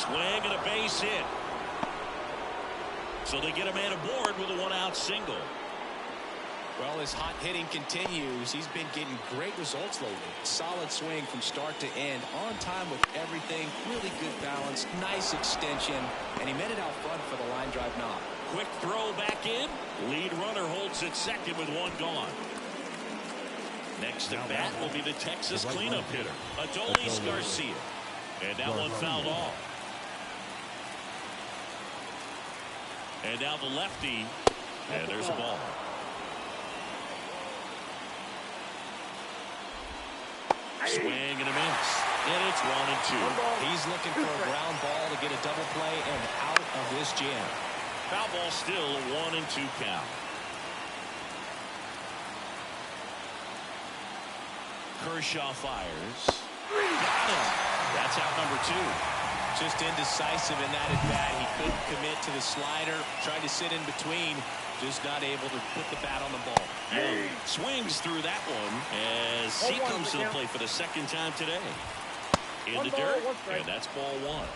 Swing and a base hit. So they get a man aboard with a one-out single. Well, his hot hitting continues. He's been getting great results lately. Solid swing from start to end. On time with everything. Really good balance. Nice extension. And he met it out front for the line drive knock. Quick throw back in. Lead runner holds at second with one gone. Next at bat will be the Texas cleanup hitter, Adolis Garcia. And that one fouled off. And now the lefty. And there's a ball. Swing and a miss. And it's 1-2. He's looking for a ground ball to get a double play and out of this jam. Foul ball still, a 1-2 count. Kershaw fires. Got him. That's out number 2. Just indecisive in that at bat. He couldn't commit to the slider. Tried to sit in between. Just not able to put the bat on the ball. Young swings through that one as he comes to the plate for the second time today. In the dirt, and that's ball 1.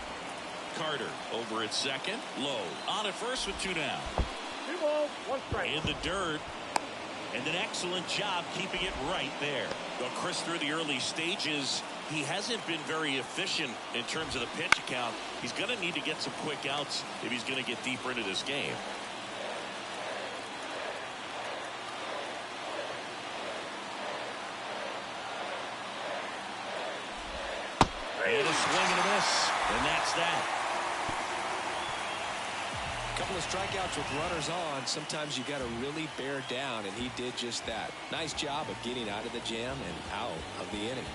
Carter over at second. Low on at first with 2 down. 2 balls, 1 strike. In the dirt. And an excellent job keeping it right there. Well, Chris, through the early stages, he hasn't been very efficient in terms of the pitch count. He's going to need to get some quick outs if he's going to get deeper into this game. And a swing and a miss. And that's that. Couple of strikeouts with runners on. Sometimes you got to really bear down, and he did just that. Nice job of getting out of the jam and out of the inning.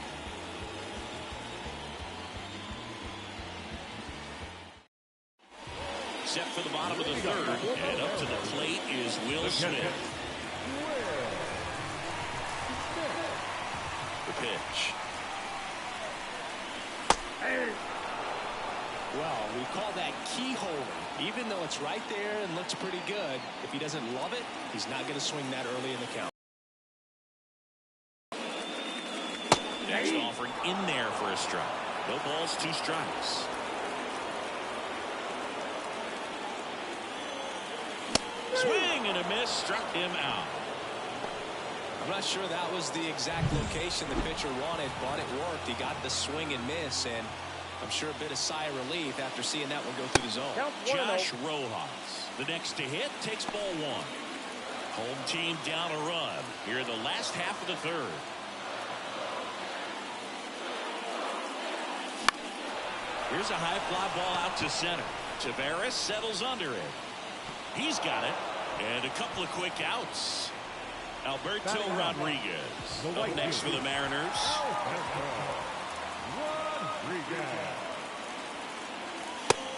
Set for the bottom of the third, and up to the plate is Will Smith. The pitch. Well, we call that keyhole. Even though it's right there and looks pretty good, if he doesn't love it, he's not going to swing that early in the count. Next offering in there for a strike. No balls, 2 strikes. Swing and a miss, struck him out. I'm not sure that was the exact location the pitcher wanted, but it worked. He got the swing and miss, and I'm sure a bit of sigh of relief after seeing that one go through the zone. Josh Rojas, the next to hit, takes ball 1. Home team down a run here in the last half of the third. Here's a high fly ball out to center. Taveras settles under it. He's got it. And a couple of quick outs. Alberto Rodriguez up next for the Mariners.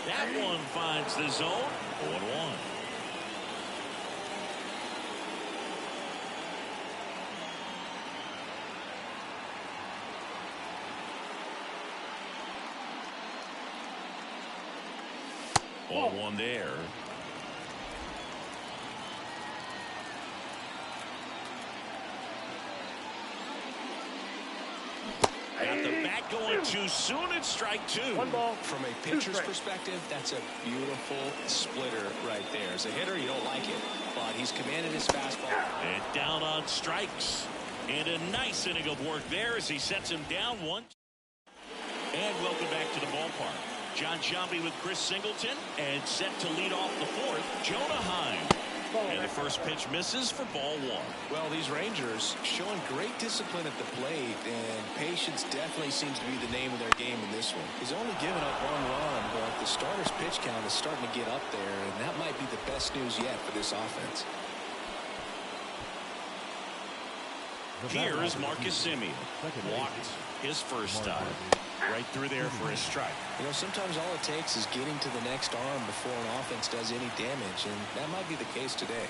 That one finds the zone. 0-1. Ball 1 there. Got the bat going too soon. It's strike 2. 1 ball. From a pitcher's perspective, that's a beautiful splitter right there. As a hitter, you don't like it, but he's commanded his fastball. And down on strikes. And a nice inning of work there as he sets him down 1. And welcome back to the ballpark. John Sciambi with Chris Singleton, and set to lead off the 4th, Jonah Heim. And the first pitch misses for ball 1. Well, these Rangers showing great discipline at the plate, and patience definitely seems to be the name of their game in this one. He's only given up 1 run, but the starter's pitch count is starting to get up there, and that might be the best news yet for this offense. Here is Marcus Semien. Walked his first time. Right through there for a strike. You know, sometimes all it takes is getting to the next arm before an offense does any damage, and that might be the case today.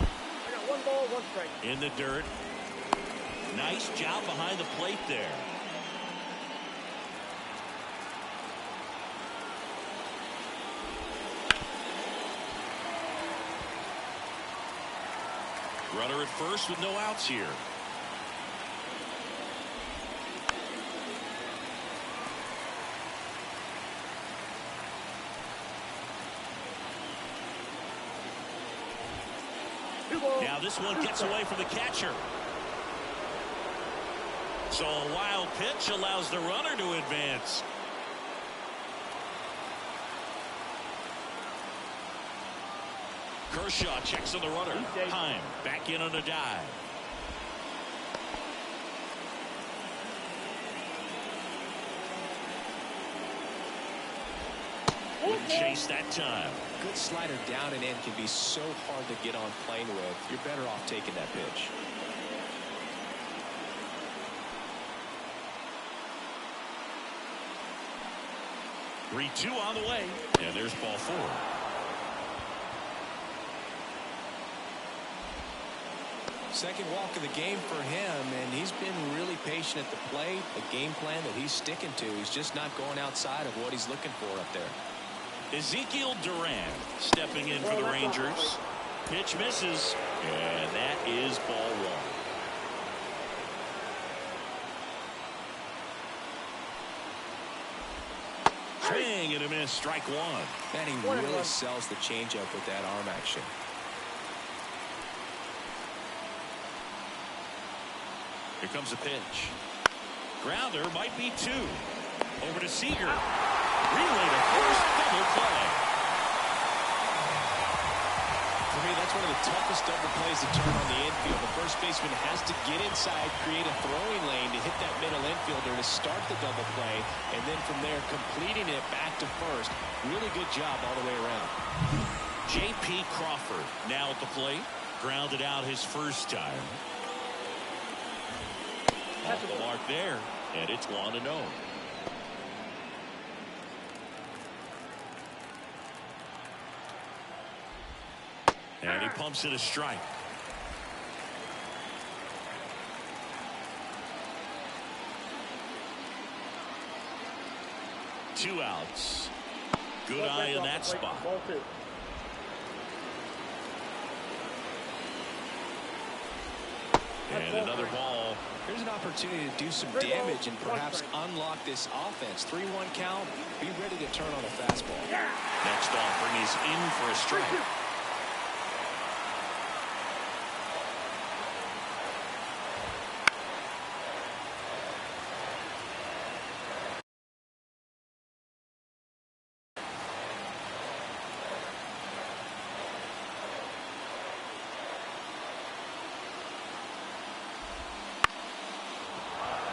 I got 1 ball, 1 strike. In the dirt. Nice job behind the plate there. Runner at first with no outs here. Now this one gets away from the catcher. So a wild pitch allows the runner to advance. Kershaw checks on the runner. Time back in on a dive. Wouldn't chase that time. Good slider down and in can be so hard to get on plane with. You're better off taking that pitch. Three-two on the way. And there's ball four. Second walk of the game for him, and he's been really patient at the plate. A game plan that he's sticking to. He's just not going outside of what he's looking for up there. Ezekiel Duran stepping in for the Rangers. Pitch misses, and that is ball one. Swing and a miss, strike one. And he really sells the changeup with that arm action. Here comes a pitch. Grounder might be two. Over to Seager. Relay to first, double play. For me, that's one of the toughest double plays to turn on the infield. The first baseman has to get inside, create a throwing lane to hit that middle infielder to start the double play, and then from there completing it back to first. Really good job all the way around. J.P. Crawford now at the plate. Grounded out his first time. Off the mark there, and it's 1-0. And he pumps it a strike. Two outs. Good eye in that spot. And another ball. Here's an opportunity to do some damage and perhaps unlock this offense. 3-1 count. Be ready to turn on a fastball. Next offering is in for a strike.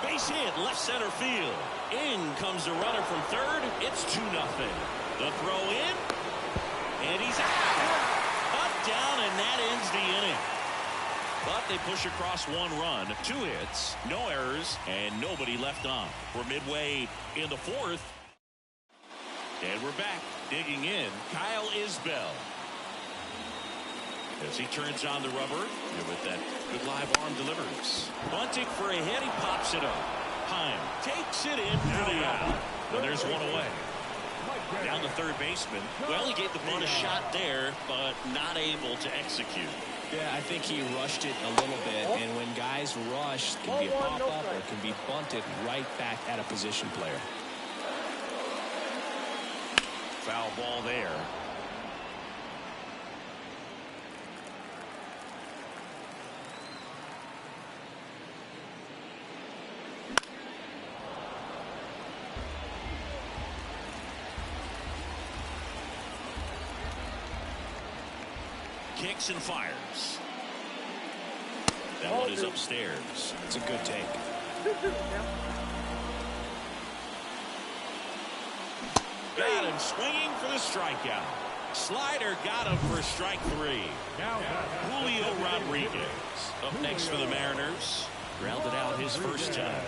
Base hit, left center field. In comes the runner from third. It's 2-0. The throw in, and he's out. Up, down, and that ends the inning. But they push across 1 run, 2 hits, no errors, and nobody left on. We're midway in the fourth. And we're back. Digging in, Kyle Isbell. As he turns on the rubber, and with that good live arm delivers. Bunting for a hit, he pops it up. Heim takes it in for the out. And there's one away. Down the third baseman. Well, he gave the bunt a shot there, but not able to execute. Yeah, I think he rushed it a little bit, and when guys rush, it can be a pop-up or it can be bunted right back at a position player. Foul ball there. Kicks and fires. That one is upstairs. It's a good take. Got him swinging for the strikeout. Slider got him for strike 3. Julio Rodriguez up next for the Mariners. Grounded out his first time.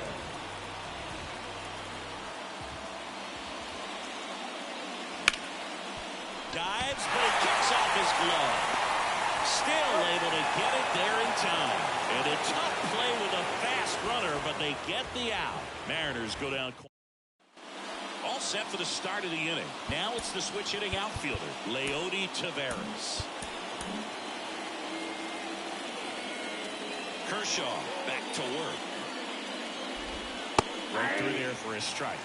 Dives, but he kicks off his glove. Still able to get it there in time. And a tough play with a fast runner, but they get the out. Mariners go down. All set for the start of the inning. Now it's the switch hitting outfielder, Leody Taveras. Kershaw back to work. Right through there for a strike.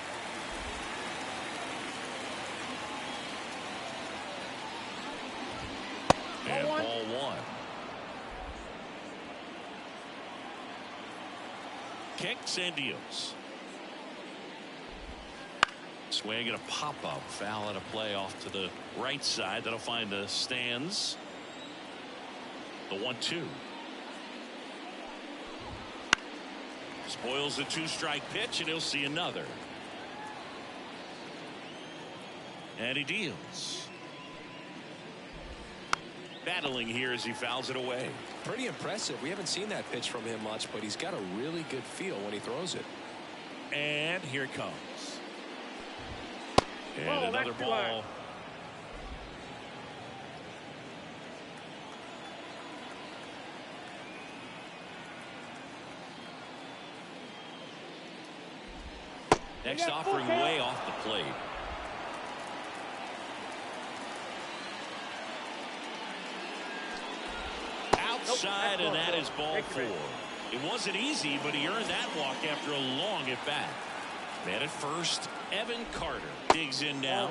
And ball 1. kicks and deals. Swing and a pop-up. Foul at a play off to the right side. That'll find the stands. The 1-2. Spoils the 2-strike pitch, and he'll see another. And he deals. Battling here as he fouls it away. Pretty impressive. We haven't seen that pitch from him much, but he's got a really good feel when he throws it. And here it comes. And Oh, another that's too ball. high. Next offering way off the plate. Outside, and that is ball 4. It wasn't easy, but he earned that walk after a long at bat. Man at first, Evan Carter digs in now.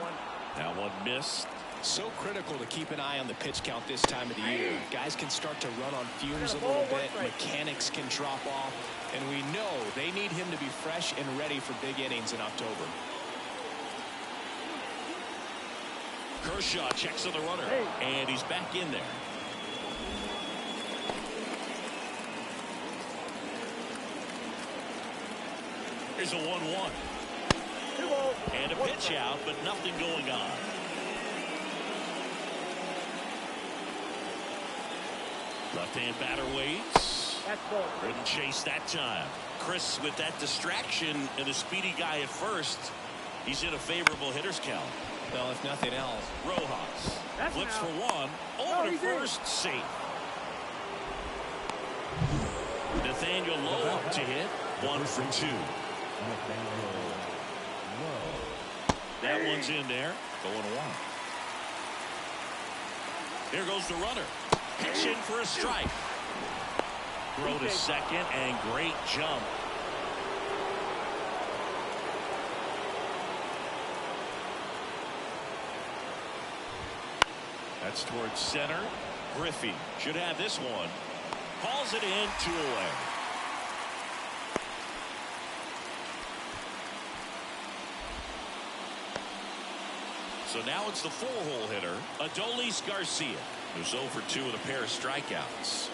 That one missed. So critical to keep an eye on the pitch count this time of the year. Guys can start to run on fumes a little bit. Mechanics can drop off. And we know they need him to be fresh and ready for big innings in October. Kershaw checks on the runner. And he's back in there. Here's a 1-1. And a pitch out, but nothing going on. Left-hand batter waits. Wouldn't chase that time. Chris, with that distraction and a speedy guy at first, he's in a favorable hitter's count. Well, if nothing else. Rojas flips for one. Over to first, safe. Nathaniel Lowe up to hit. 1 for 2. That one's in there. Going one. Here goes the runner. Pitch in for a strike. Throw to second, and great jump. That's towards center. Griffey should have this one. Calls it in, 2 away. So now it's the 4-hole hitter, Adolis Garcia, who's 0 for 2 with a pair of strikeouts.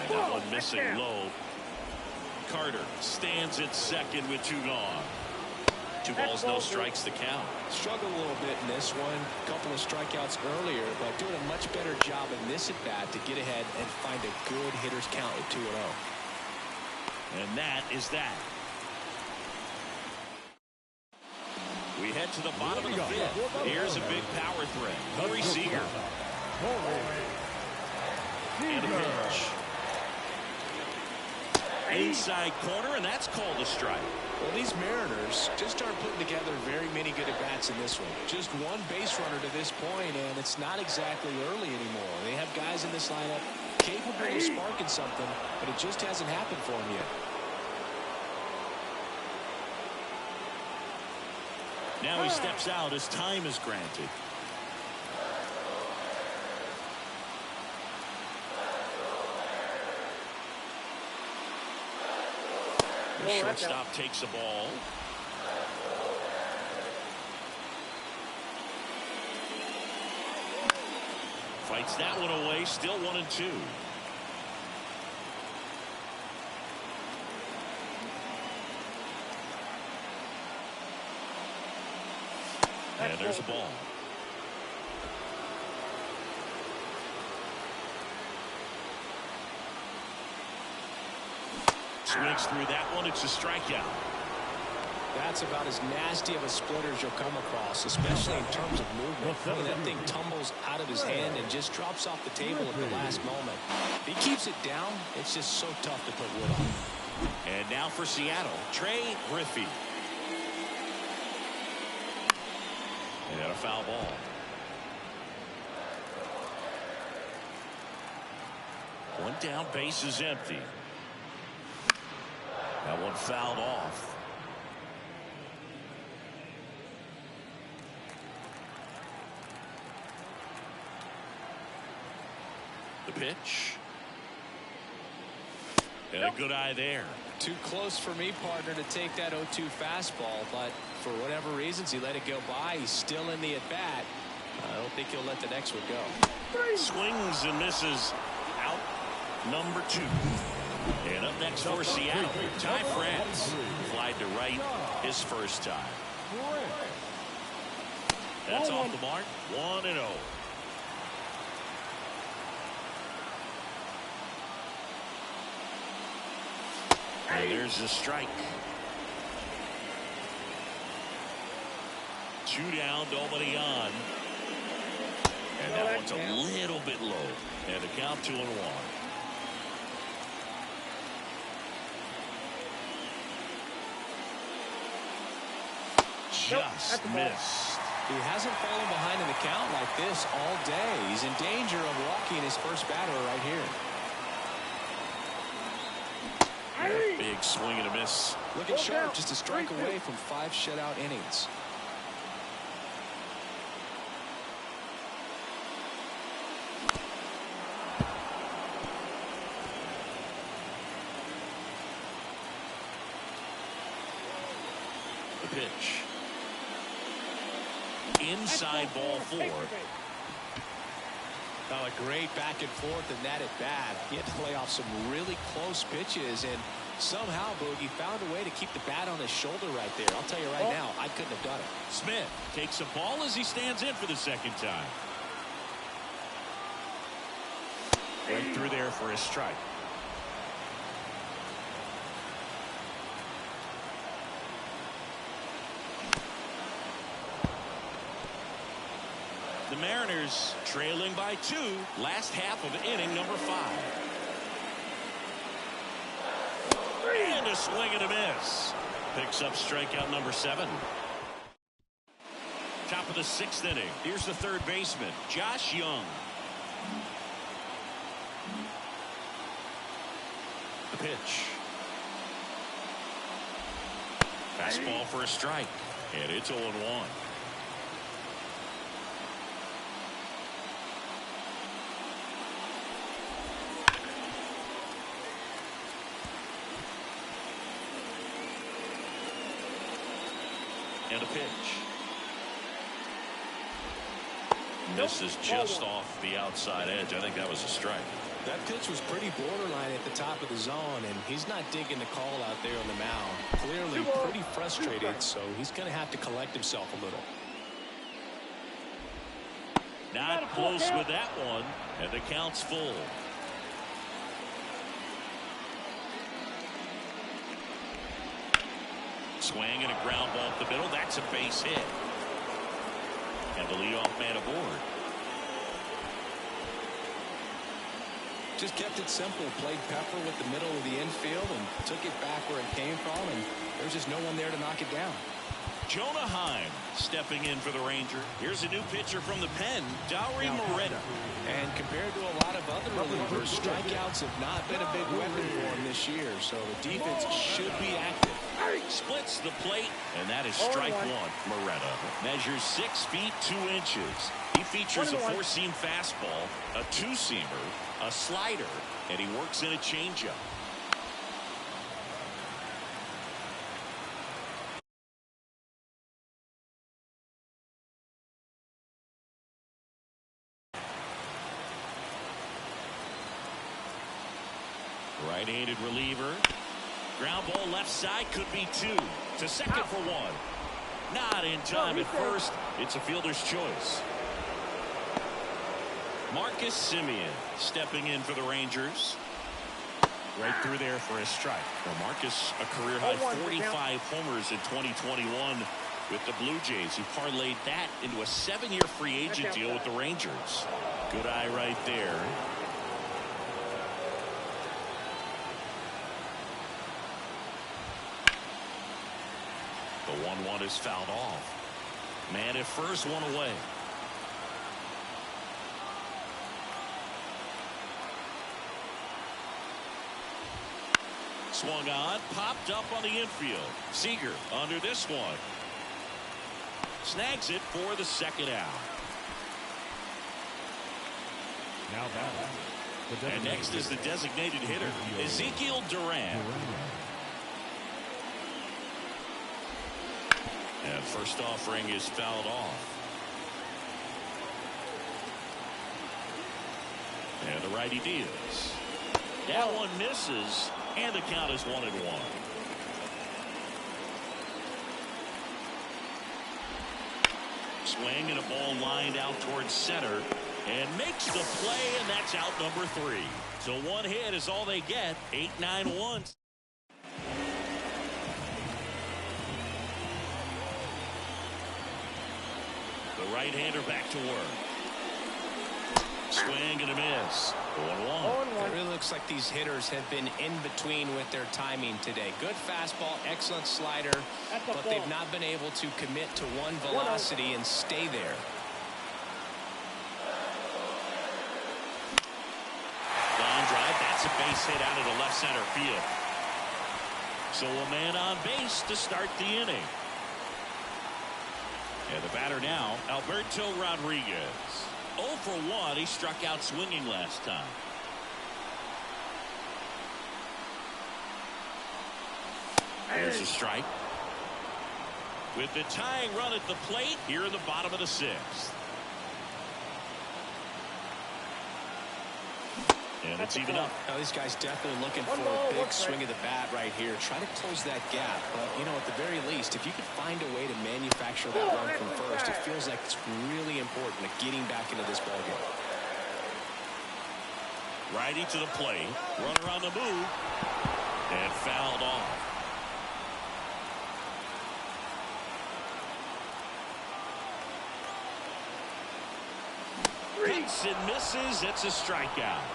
And that one missing low. Carter stands at second with 2 gone. 2 balls, no strikes to count. Struggled a little bit in this one. A couple of strikeouts earlier, but doing a much better job in this at bat to get ahead and find a good hitter's count at 2-0. And that is that. We head to the bottom of the 5th. Here's a big power threat. Corey Seager. And a pitch. Inside corner, and that's called a strike. Well, these Mariners just aren't putting together very many good at-bats in this one. Just one base runner to this point, and it's not exactly early anymore. They have guys in this lineup capable of sparking something, but it just hasn't happened for them yet. Now he steps out as time is granted. The shortstop takes the ball. Fights that one away. Still 1-2. And there's a ball. Swings through that one. It's a strikeout. That's about as nasty of a splitter as you'll come across, especially in terms of movement. I mean, that thing tumbles out of his hand and just drops off the table at the last moment. If he keeps it down, it's just so tough to put wood on. And now for Seattle, Trey Griffey. And a foul ball. One down, base is empty. That one fouled off. The pitch. And a good eye there. Too close for me, partner, to take that 0-2 fastball, but for whatever reasons, he let it go by. He's still in the at-bat. I don't think he'll let the next one go. Swings and misses. Out number 2. And up next for Seattle, Ty France. Flied to right his first time. That's off the mark. 1-0. And there's the strike. 2 down, nobody on. And that one's a little bit low. And the count 2-1. Just missed. He hasn't fallen behind in the count like this all day. He's in danger of walking his first batter right here. Big swing and a miss. Looking sharp, just a strike away from 5 shutout innings. The pitch. Inside ball 4. Oh, a great back and forth in that at bat. He had to play off some really close pitches, and somehow Boogie found a way to keep the bat on his shoulder right there. I'll tell you right now, I couldn't have done it. Smith takes a ball as he stands in for the second time. Right through there for a strike. The Mariners trailing by 2, last half of inning number 5. And a swing and a miss. Picks up strikeout number 7. Top of the 6th inning. Here's the third baseman, Josh Young. The pitch. Fastball for a strike. And it's 0-1. And a pitch. Misses just off the outside edge. I think that was a strike. That pitch was pretty borderline at the top of the zone, and he's not digging the call out there on the mound. Clearly pretty frustrated, so he's going to have to collect himself a little. Not close with that one, and the count's full. Swing and a ground ball up the middle. That's a base hit. And the leadoff man aboard. Just kept it simple. Played pepper with the middle of the infield and took it back where it came from, and there's just no one there to knock it down. Jonah Heim stepping in for the Ranger. Here's a new pitcher from the pen, Dauri Moreta. And compared to a lot of other relievers, strikeouts have not been a big weapon for him this year, so the defense should be active. Splits the plate, and that is strike 1. Moreta measures 6 feet 2 inches. He features a 4-seam fastball, a 2-seamer, a slider, and he works in a changeup. Right-handed reliever. Ground ball left side, could be 2. To second for 1. Not in time at first. It's a fielder's choice. Marcus Semien stepping in for the Rangers. Right through there for a strike. Well, Marcus, a career-high 45 homers in 2021 with the Blue Jays, who parlayed that into a 7-year free agent deal with the Rangers. Good eye right there. The 1-1 is fouled off. Man at first, 1 away. Swung on, popped up on the infield. Seager under this one. Snags it for the second out. Now batting, And next is the designated hitter, Ezekiel Duran. And first offering is fouled off. And the righty deals. That one misses, and the count is 1-1. Swing and a ball lined out towards center, and makes the play, and that's out number 3. So one hit is all they get. 8-9-1. The right-hander back to work. Swing and a miss. 1-1. It really looks like these hitters have been in between with their timing today. Good fastball, excellent slider, but they've not been able to commit to one velocity and stay there. Line drive, that's a base hit out of the left center field. So a man on base to start the inning. And the batter now, Alberto Rodriguez. 0 for 1. He struck out swinging last time. There's a strike. With the tying run at the plate here in the bottom of the 6th. And it's even up. Now, this guy's definitely looking for a big swing of the bat right here. Try to close that gap. But, you know, at the very least, if you could find a way to manufacture that run from first, it feels like it's really important at getting back into this ballgame. Righty to the plate. Runner on the move. And fouled off. Hits and misses. It's a strikeout.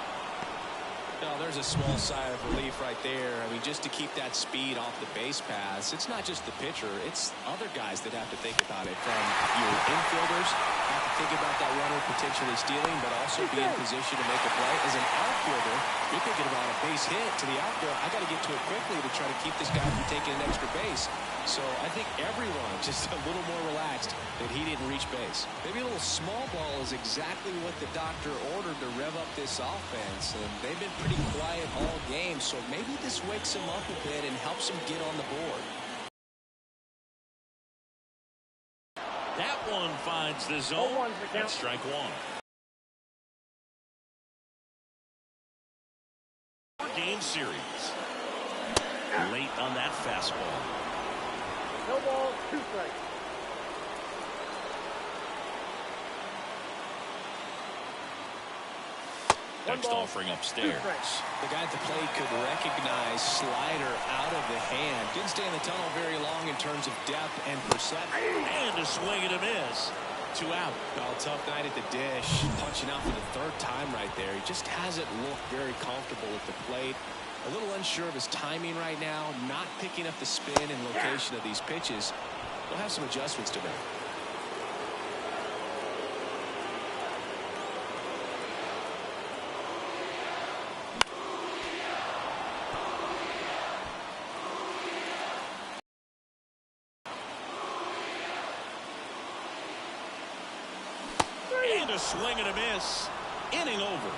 No, there's a small sigh of relief right there. I mean, just to keep that speed off the base paths. It's not just the pitcher. It's other guys that have to think about it. From your infielders, have to think about that runner potentially stealing, but also be in position to make a play. As an outfielder, you're thinking about a base hit to the outfield. I got to get to it quickly to try to keep this guy from taking an extra base. So I think everyone just a little more relaxed that he didn't reach base. Maybe a little small ball is exactly what the doctor ordered to rev up this offense. And they've been pretty quiet all game, so maybe this wakes him up a bit and helps him get on the board. That one finds the zone. That's strike 1. Game series. Late on that fastball. No ball, 2 strikes. Next offering upstairs. The guy at the plate could recognize slider out of the hand. Didn't stay in the tunnel very long in terms of depth and perception. And a swing and a miss. 2 out. Well, tough night at the dish. Punching out for the 3rd time right there. He just hasn't looked very comfortable at the plate. A little unsure of his timing right now. Not picking up the spin and location of these pitches. We'll have some adjustments to make. And a swing and a miss. Inning over.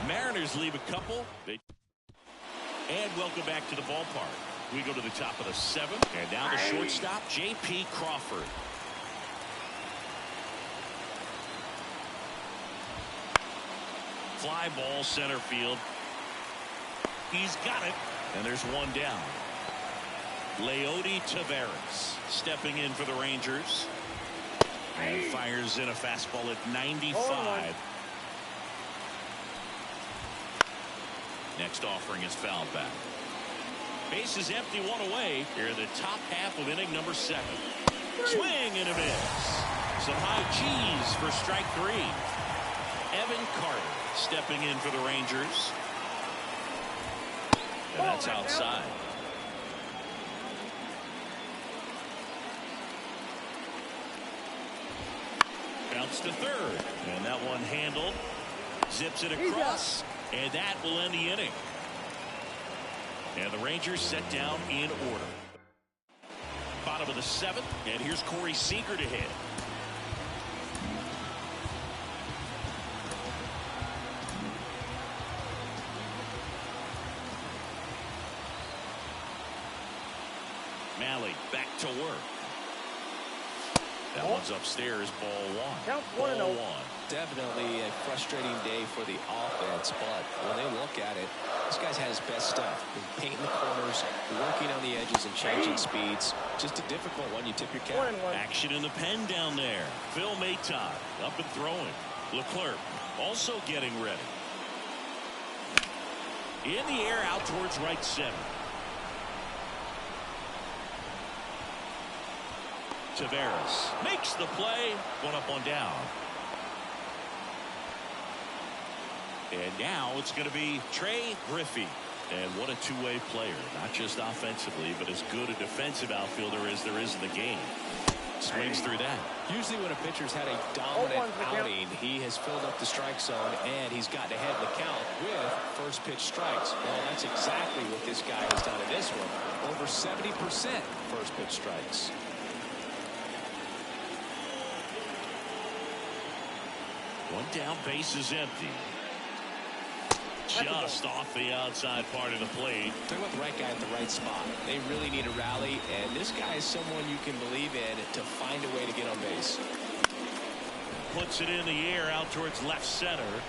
Mariners leave a couple. And welcome back to the ballpark. We go to the top of the 7th. And now the shortstop, J.P. Crawford. Fly ball center field. He's got it. And there's one down. Leody Taveras stepping in for the Rangers. And fires in a fastball at 95. Next offering is fouled back. Base is empty, 1 away. Here in the top half of inning number 7. Swing and a miss. Some high cheese for strike 3. Evan Carter stepping in for the Rangers. And that's outside. Bounce to 3rd. And that one handled. Zips it across. And that will end the inning. And the Rangers set down in order. Bottom of the 7th. And here's Corey Seager to hit. Malley back to work. That one's upstairs, ball one. Count Ball 1-0. one. Definitely a frustrating day for the offense, but when they look at it, this guy's had his best stuff. He's painting the corners, working on the edges and changing speeds. Just a difficult one. You tip your cap. 1-1. Action in the pen down there. Phil Maton up and throwing. Leclerc also getting ready. In the air out towards right center. Tavares makes the play. One up, one down. And now it's going to be Trey Griffey. And what a two-way player. Not just offensively, but as good a defensive outfielder as there is in the game. Swings through that. Usually when a pitcher's had a dominant outing, he has filled up the strike zone and he's gotten ahead in the count with first pitch strikes. Well, that's exactly what this guy has done in this one. Over 70% first pitch strikes. One down, base is empty. Just off the outside part of the plate. Talk about the right guy at the right spot. They really need a rally, and this guy is someone you can believe in to find a way to get on base. Puts it in the air out towards left center.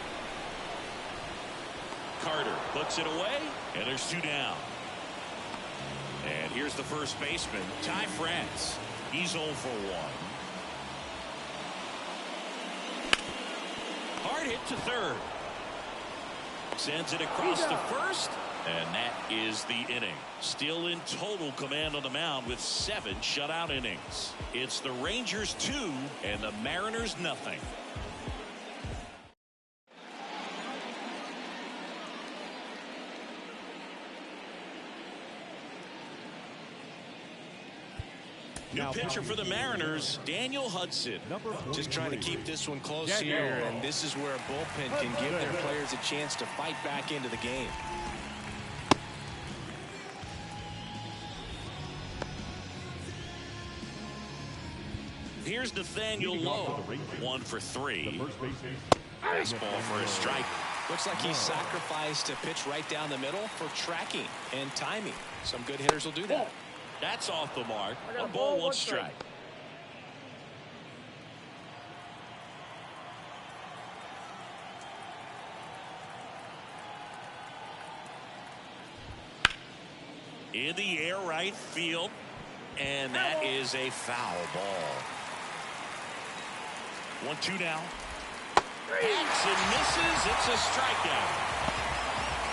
Carter puts it away, and there's two down. And here's the first baseman, Ty France. He's 0 for 1. Hard hit to third. Sends it across to first, and that is the inning. Still in total command on the mound with 7 shutout innings. It's the Rangers 2 and the Mariners nothing. New pitcher for the Mariners, Daniel Hudson. Just trying to keep this one close here, and this is where a bullpen can give their players a chance to fight back into the game. Here's Nathaniel Lowe, 1 for 3. Baseball for a strike. Looks like he sacrificed a pitch right down the middle for tracking and timing. Some good hitters will do that. That's off the mark. A ball, 1 strike. In the air right field. And that is a foul ball. 1-2 now. Hits and misses. It's a strikeout.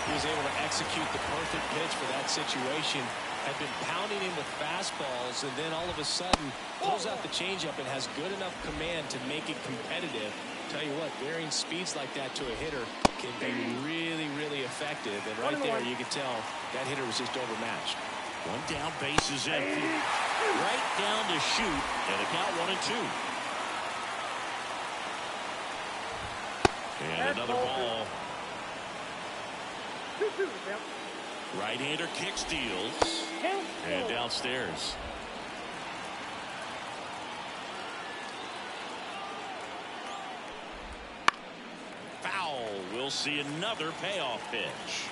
He was able to execute the perfect pitch for that situation. Had been pounding him with fastballs, and then all of a sudden pulls out the changeup and has good enough command to make it competitive. Tell you what, varying speeds like that to a hitter can be really, really effective. And right there, you can tell that hitter was just overmatched. 1 down, base is empty. Right down to shoot, and a count 1-2. And another ball. 2-2. Right-hander kick steals. And downstairs. Foul. We'll see another payoff pitch.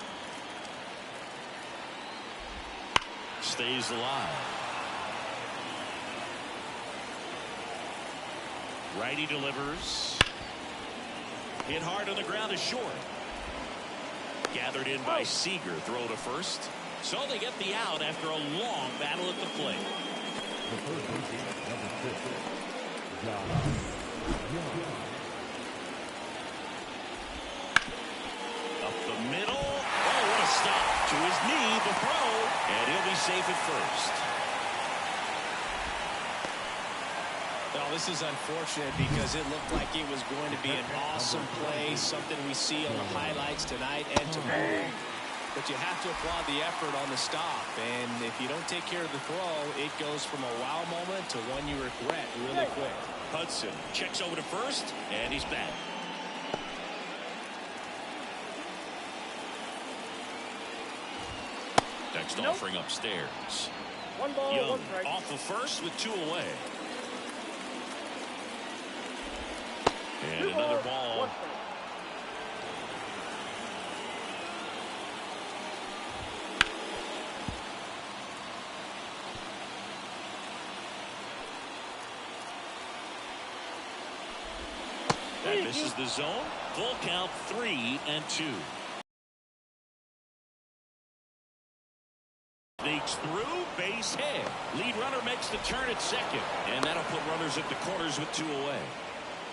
Stays alive. Righty delivers. Hit hard on the ground is short. Gathered in by Seager. Throw to first. So they get the out after a long battle at the plate. Up the middle. Oh, what a stop. To his knee, the throw. And he'll be safe at first. Well, this is unfortunate because it looked like it was going to be an awesome play, something we see on the highlights tonight and tomorrow. But you have to applaud the effort on the stop, and if you don't take care of the throw, it goes from a wow moment to one you regret really quick. Hudson checks over to first, and he's back. Next offering upstairs. 1 ball, Young 1 strike. off of first with 2 away. And 2 another balls, ball. 1 strike. Misses the zone. Full count, 3-2. Sneaks through, base hit. Lead runner makes the turn at second, and that'll put runners at the corners with 2 away.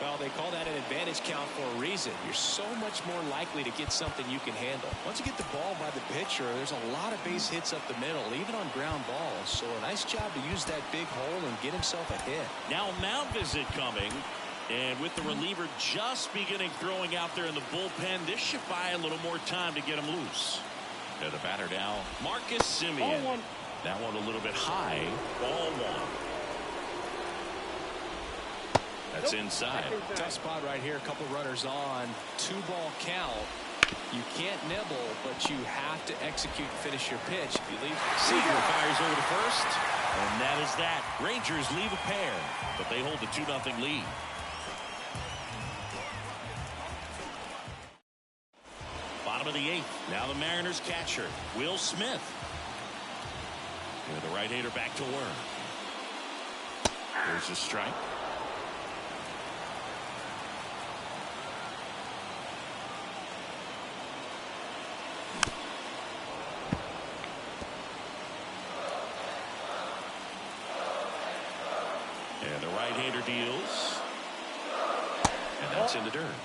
Well, they call that an advantage count for a reason. You're so much more likely to get something you can handle. Once you get the ball by the pitcher, there's a lot of base hits up the middle, even on ground balls. So a nice job to use that big hole and get himself a hit. Now a mound visit coming. And with the reliever just beginning throwing out there in the bullpen, this should buy a little more time to get him loose. And the batter now, Marcus Semien. That one a little bit high. Ball 1. That's inside. Tough spot right here. A couple runners on. 2-ball count. You can't nibble, but you have to execute and finish your pitch if you leave. Seager fires over to first. And that is that. Rangers leave a pair, but they hold the 2-0 lead. Bottom of the 8th. Now the Mariners catcher, Will Smith. And the right-hander back to work. There's a strike. And the right-hander deals. And that's in the dirt.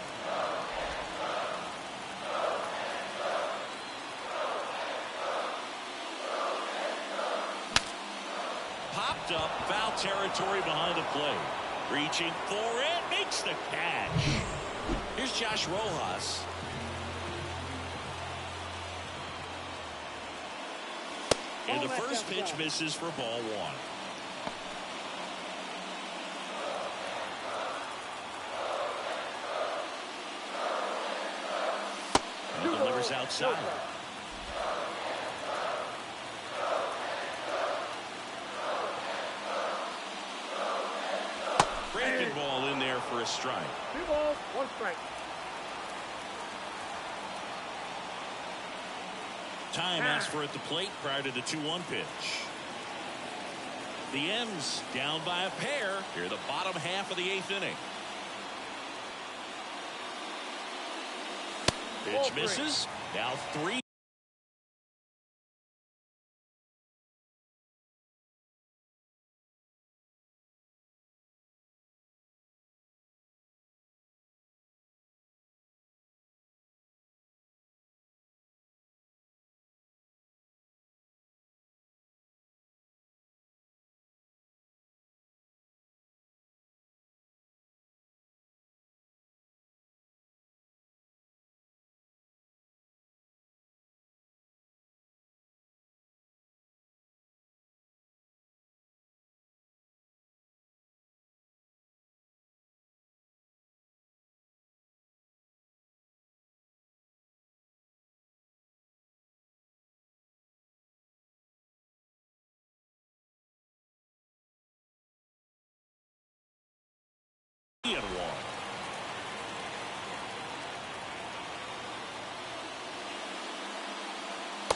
Popped up, foul territory behind the plate. Reaching for it, makes the catch. Here's Josh Rojas. And the first pitch misses for ball 1. And delivers outside. Breaking ball in there for a strike. 2 balls, 1 strike. Time asked for at the plate prior to the 2-1 pitch. The M's down by a pair here the bottom half of the 8th inning. Pitch misses. Now 3. And 1.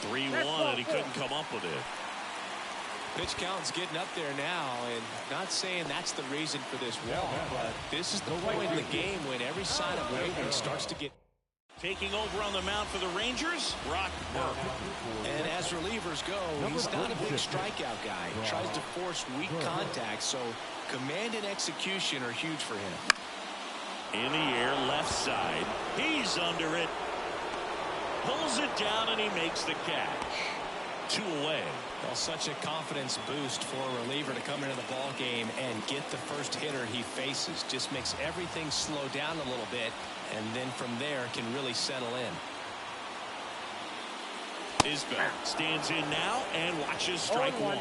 3-1, and he couldn't come up with it. Pitch count's getting up there now, and not saying that's the reason for this walk, but this is the point in the game when every sign of wavering starts to get. Taking over on the mound for the Rangers, Brock Burke. And as relievers go, he's not a big strikeout guy. He tries to force weak contact, so command and execution are huge for him. In the air, left side. He's under it. Pulls it down, and he makes the catch. 2 away. Well, such a confidence boost for a reliever to come into the ball game and get the first hitter he faces. Just makes everything slow down a little bit, and then from there can really settle in. Isbell stands in now and watches strike 1.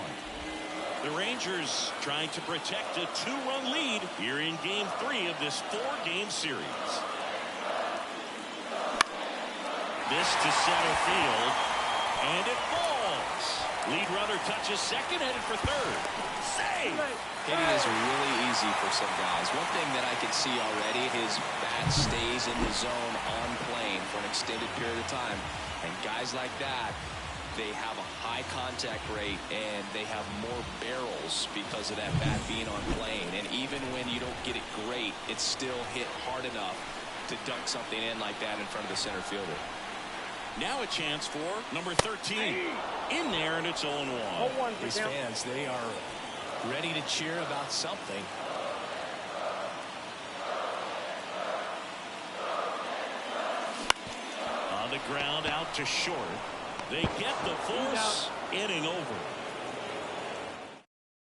The Rangers trying to protect a 2-run lead here in Game 3 of this 4-game series. This to center field, and it falls. Lead runner touches second, headed for third. Save! Hitting is really easy for some guys. One thing that I can see already, his bat stays in the zone on plane for an extended period of time. And guys like that, they have a high contact rate and they have more barrels because of that bat being on plane. And even when you don't get it great, it's still hit hard enough to dunk something in like that in front of the center fielder. Now a chance for number 13. In there, and it's 0-1. These fans, they are ready to cheer about something. On the ground, out to short. They get the force. Inning over.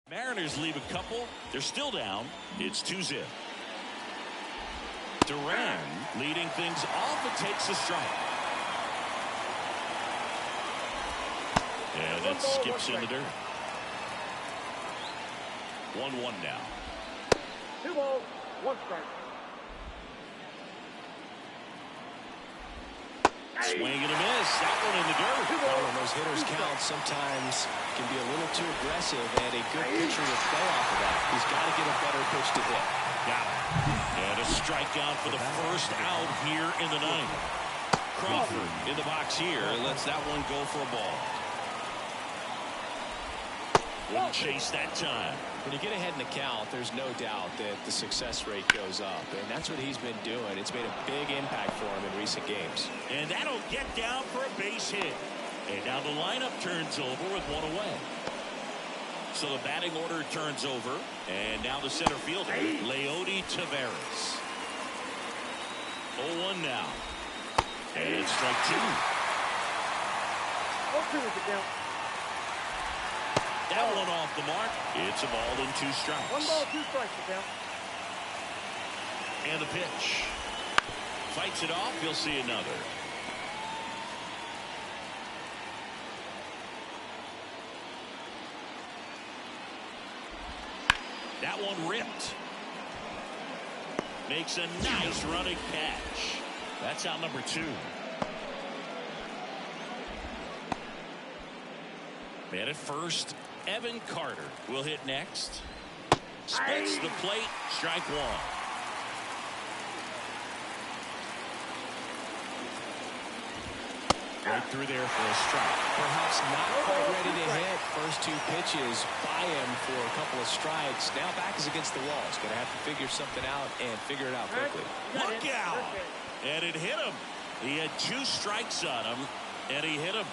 Mariners leave a couple. They're still down. It's 2-0. Duran leading things off and takes a strike. Yeah, that skips in the dirt. 1-1 now. 2 balls, 1 strike. Swing and a miss. That one in the dirt. Well, when those hitters count, sometimes can be a little too aggressive, and a good pitcher will play off of that. He's got to get a better pitch to hit. Got it. And a strikeout for the first out here in the ninth. Crawford in the box here. Lets that one go for a ball. Wouldn't chase that time. When you get ahead in the count, there's no doubt that the success rate goes up, and that's what he's been doing. It's made a big impact for him in recent games. And that'll get down for a base hit. And now the lineup turns over with one away. So the batting order turns over, and now the center fielder, Leody Taveras. 0-1 now. And it's strike 2. 0-2 is the count. That one off the mark. It's a ball and 2 strikes. 1 ball, 2 strikes the count. And the pitch. Fights it off. You'll see another. That one ripped. Makes a nice running catch. That's out number 2. Man at first. Evan Carter will hit next. Splits the plate. Strike 1. Right through there for a strike. Perhaps not quite ready to hit. First 2 pitches by him for a couple of strikes. Now back is against the wall. He's going to have to figure something out and figure it out quickly. Look out! And it hit him. He had 2 strikes on him, and he hit him.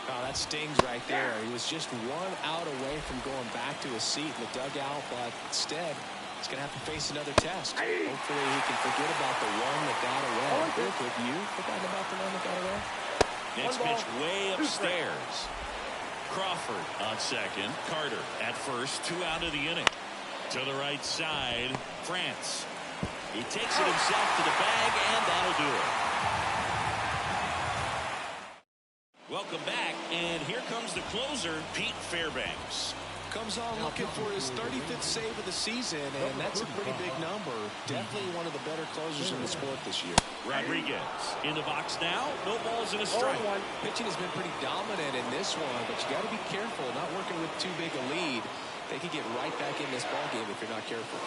Oh, that stings right there. He was just 1 out away from going back to his seat in the dugout, but instead, he's going to have to face another test. Hopefully, he can forget about the one that got away. Rick, have you forgotten about the one that got away? Next pitch way upstairs. Crawford on second. Carter at first. 2 out of the inning. To the right side, France. He takes it himself to the bag, and that'll do it. Welcome back, and here comes the closer, Pete Fairbanks. Comes on looking for his 35th save of the season, and that's a pretty big number. Definitely one of the better closers in the sport this year. Rodriguez in the box now. No balls and a strike. Pitching has been pretty dominant in this one, but you got to be careful, not working with too big a lead. They could get right back in this ballgame if you're not careful.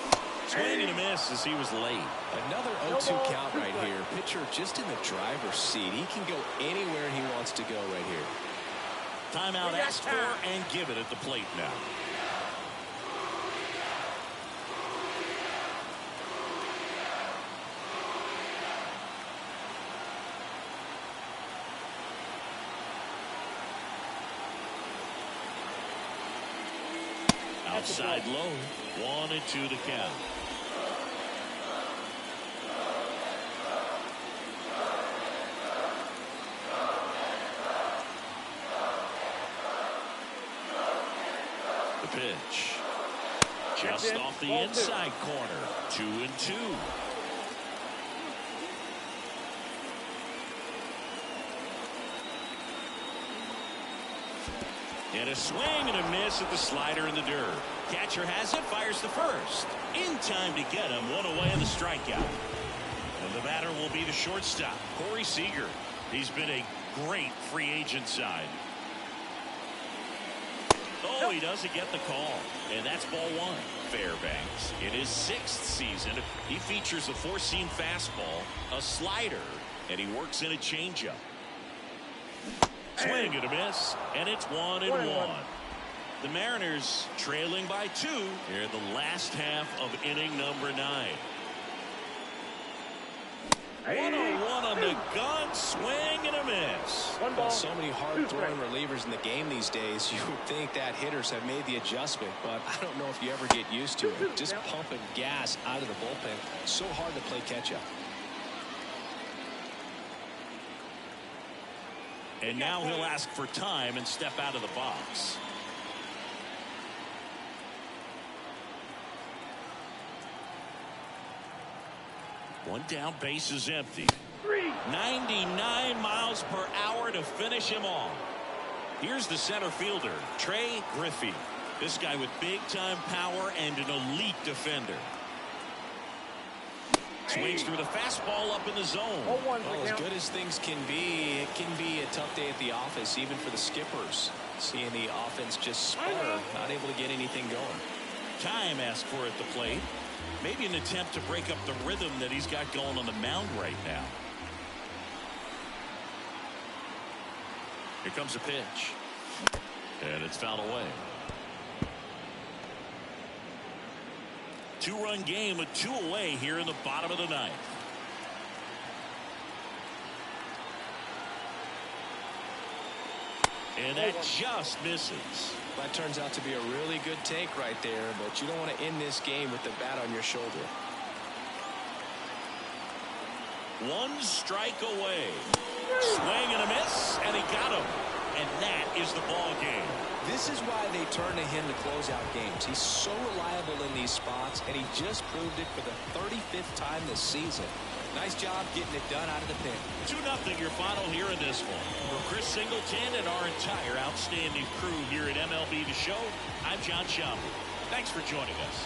Swing and a miss as he was late. Another 0-2 count right here. Pitcher just in the driver's seat. He can go anywhere he wants to go right here. Timeout asked for and give it at the plate now. Outside low. 1-2 the count. The pitch. Just off the inside corner. 2-2. And a swing and a miss at the slider in the dirt. Catcher has it, fires the first. In time to get him, 1 away in the strikeout. And the batter will be the shortstop, Corey Seager. He's been a great free agent sign. Oh, he doesn't get the call. And that's ball 1. Fairbanks, in his 6th season, he features a 4-seam fastball, a slider, and he works in a changeup. Swing and a miss, and it's 1-1. The Mariners trailing by 2 here in the last half of inning number 9. 101 on the gun, swing and a miss. One ball. So many hard-throwing relievers in the game these days. You would think that hitters have made the adjustment, but I don't know if you ever get used to it. Just pumping gas out of the bullpen. So hard to play catch-up. And now he'll ask for time and step out of the box. One down, base is empty. 99 miles per hour to finish him off. Here's the center fielder, Trey Griffey. This guy with big-time power and an elite defender. Swings through the fastball up in the zone. Well, as good as things can be, it can be a tough day at the office, even for the skippers. Seeing the offense just sputter, not able to get anything going. Time asked for at the plate. Maybe an attempt to break up the rhythm that he's got going on the mound right now. Here comes a pitch. And it's fouled away. Two-run game with 2 away here in the bottom of the ninth. And that just misses. That turns out to be a really good take right there, but you don't want to end this game with the bat on your shoulder. 1 strike away. Swing and a miss, and he got him. And that is the ball game. This is why they turn to him to close out games. He's so reliable in these spots, and he just proved it for the 35th time this season. Nice job getting it done out of the pen. 2-0 your final here in this one. For Chris Singleton and our entire outstanding crew here at MLB The Show, I'm John Schaumburg. Thanks for joining us.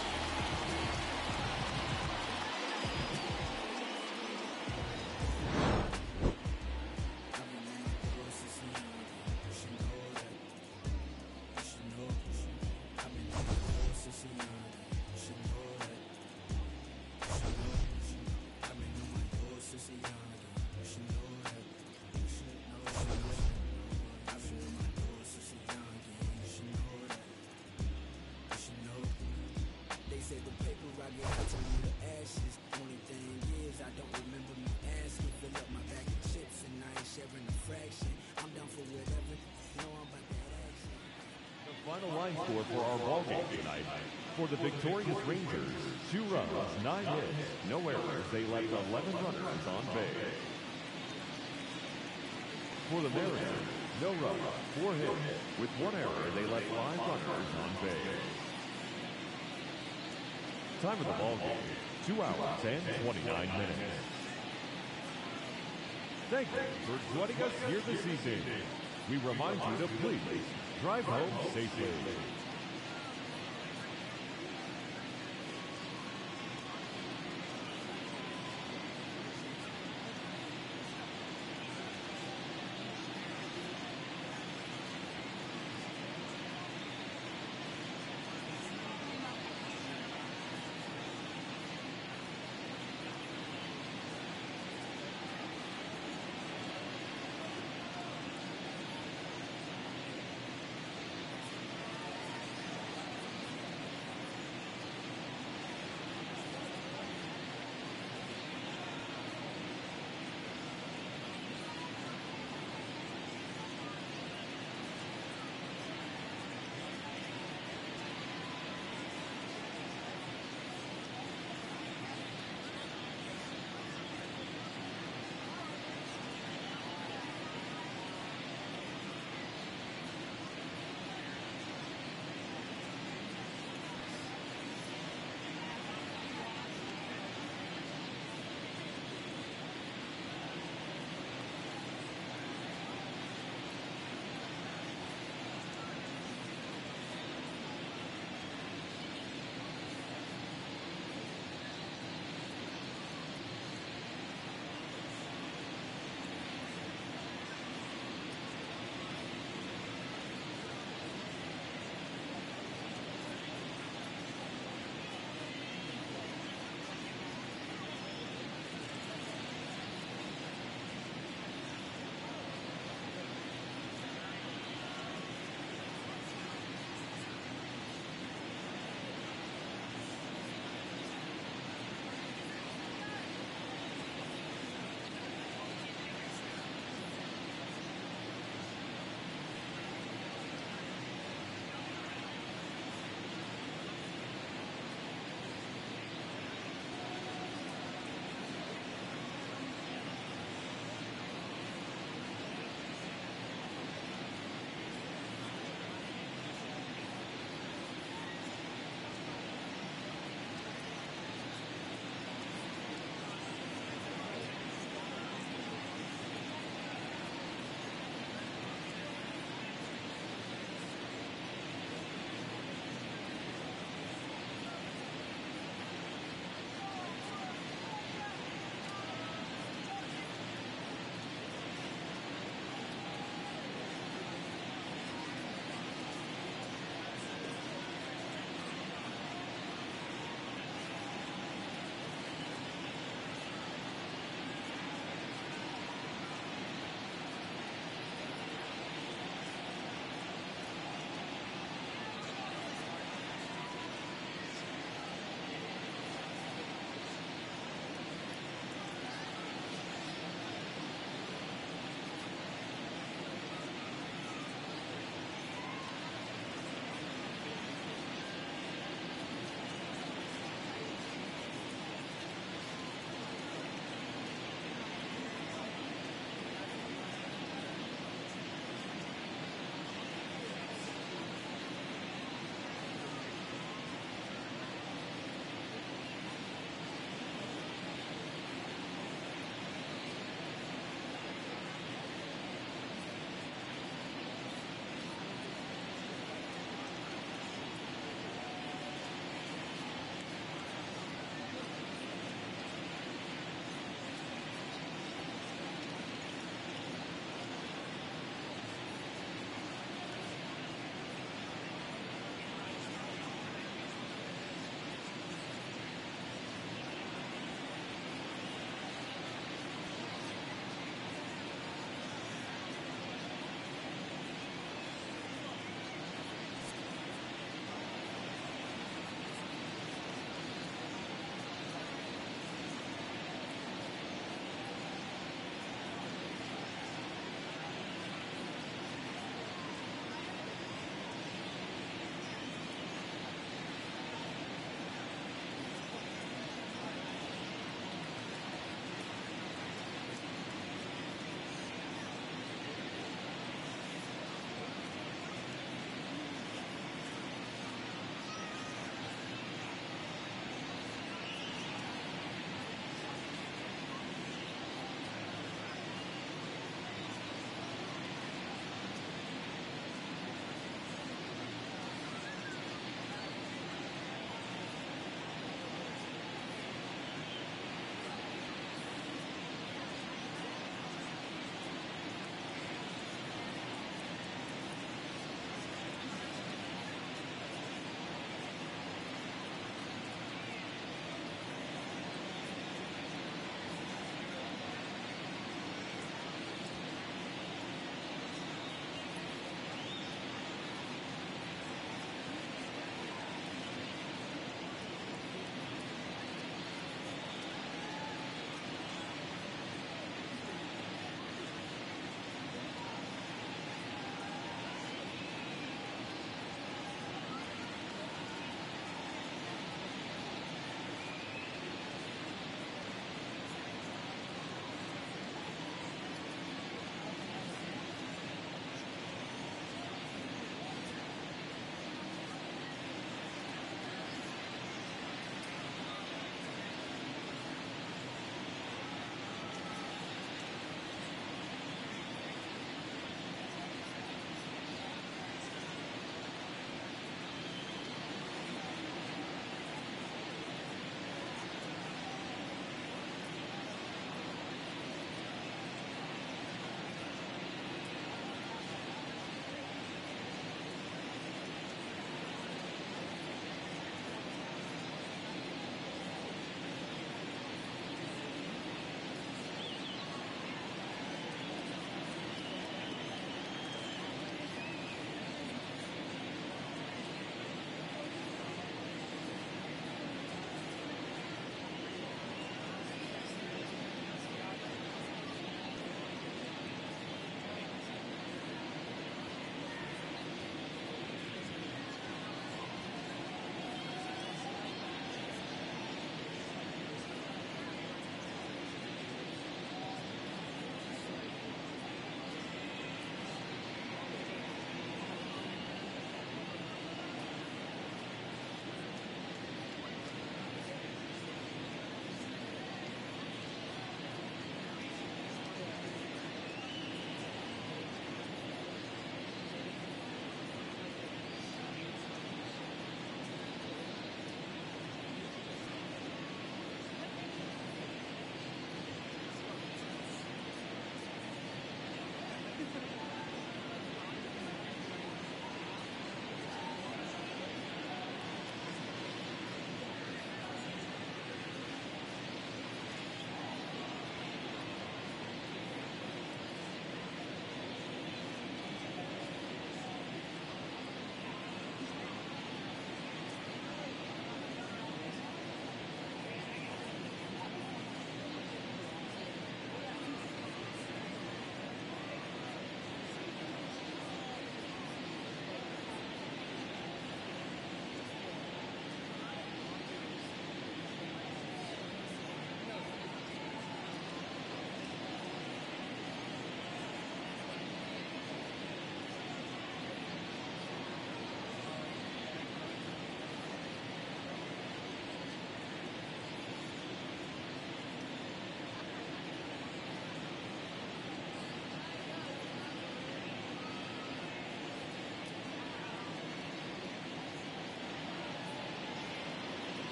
Final line score for our ball game tonight. For the victorious Rangers, 2 runs, 9 hits, no errors. They left 11 runners on base. For the Mariners, no runs, 4 hits. With 1 error, they left 5 runners on base. Time of the ball game, 2 hours and 29 minutes. Thank you for joining us here this evening. We remind you to please drive home safely.